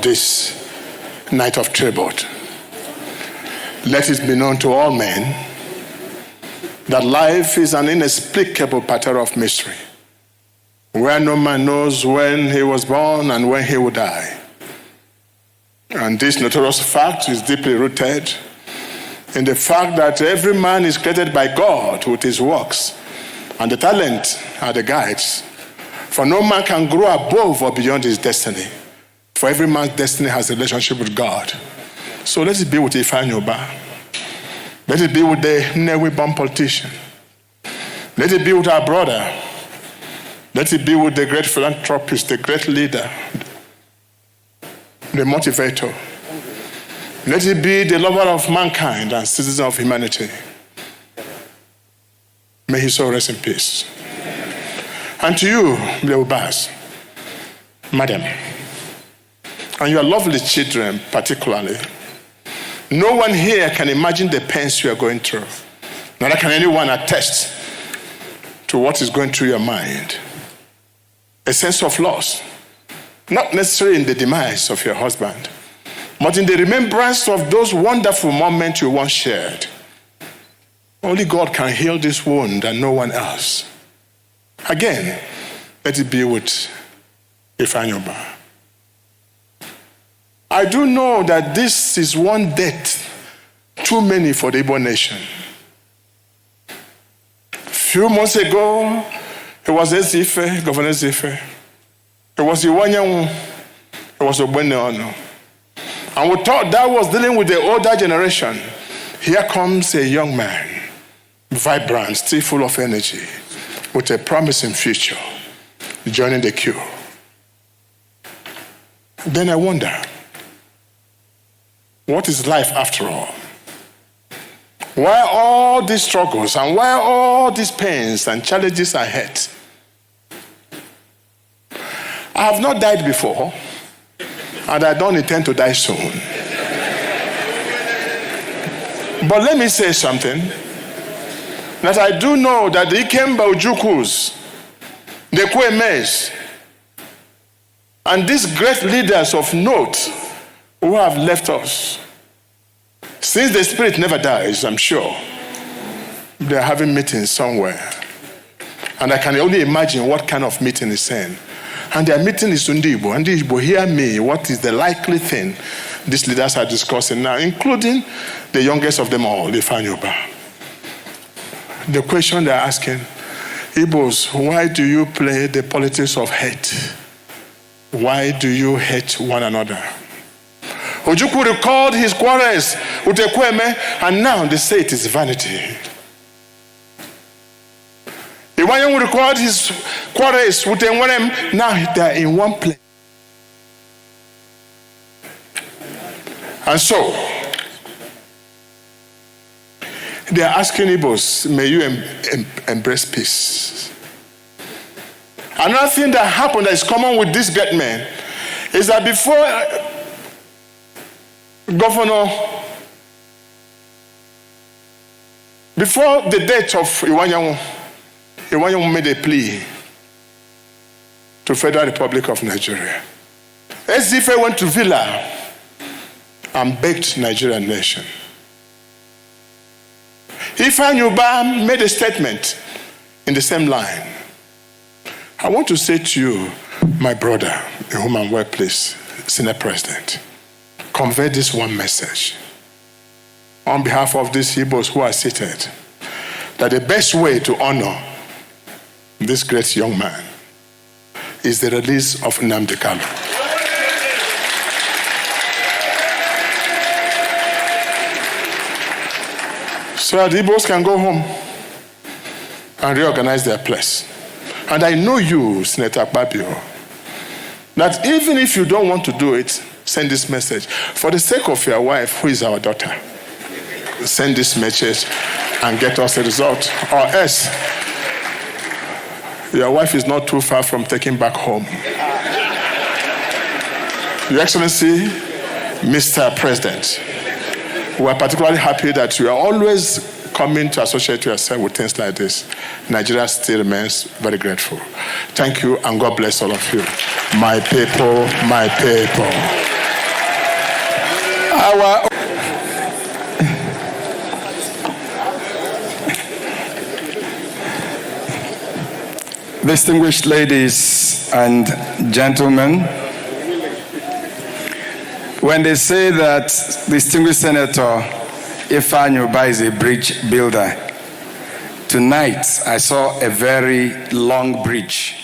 this night of tribute. Let it be known to all men that life is an inexplicable pattern of mystery, where no man knows when he was born and when he will die. And this notorious fact is deeply rooted in the fact that every man is created by God with his works, and the talent are the guides. For no man can grow above or beyond his destiny. For every man's destiny has a relationship with God. So let it be with Ifeanyi Ubah. Let it be with the Nnewi-born politician. Let it be with our brother. Let it be with the great philanthropist, the great leader, the motivator. Let it be the lover of mankind and citizen of humanity. May his soul rest in peace. And to you, the Ubahs, madam, and your lovely children particularly, no one here can imagine the pains you are going through. Neither can anyone attest to what is going through your mind. A sense of loss, not necessarily in the demise of your husband, but in the remembrance of those wonderful moments you once shared. Only God can heal this wound and no one else. Again, let it be with Ifeanyi Ubah. I do know that this is one death too many for the Igbo nation. A few months ago, it was Ezife, Governor Ezife. It was Iwanyanwu. It was Ogbeneonu. And we thought that was dealing with the older generation. Here comes a young man, vibrant, still full of energy, with a promising future, joining the queue. Then I wonder, what is life after all? Why all these struggles and why all these pains and challenges ahead? I have not died before, and I don't intend to die soon. But let me say something, that I do know that the Ikemba Ojukus, the Kwemes, and these great leaders of note who have left us, since the spirit never dies, I'm sure, they are having meetings somewhere. And I can only imagine what kind of meeting is saying. And their meeting is Sundibo. And Igbo, hear me, what is the likely thing these leaders are discussing now, including the youngest of them all, Ifeanyi Ubah. The question they're asking, Igbos, why do you play the politics of hate? Why do you hate one another? Ojukwu recalled his quarrels with Ekweme, and now they say it is vanity. Iwanyanwu recalled his quarrels with Enwerem, now they are in one place. And so, they are asking Igbos, may you embrace peace. Another thing that happened that is common with these great men is that before the death of Iwanyanwu made a plea to Federal Republic of Nigeria. Ezife went to Villa and begged Nigerian nation. Ifeanyi Ubah made a statement in the same line. I want to say to you, my brother, in whom I'm well pleased, Senate President, convey this one message on behalf of these Igbos who are seated, that the best way to honor this great young man is the release of Nnamdi Kanu. So that the Igbos can go home and reorganize their place. And I know you, Senator Akpabio, that even if you don't want to do it, send this message. For the sake of your wife, who is our daughter, send this message and get us a result. Or else, your wife is not too far from taking back home. Your Excellency, Mr. President, we are particularly happy that you are always coming to associate yourself with things like this. Nigeria still remains very grateful. Thank you, and God bless all of you. My people, my people. Our distinguished ladies and gentlemen, when they say that distinguished Senator Ifeanyi Ubah is a bridge builder, tonight I saw a very long bridge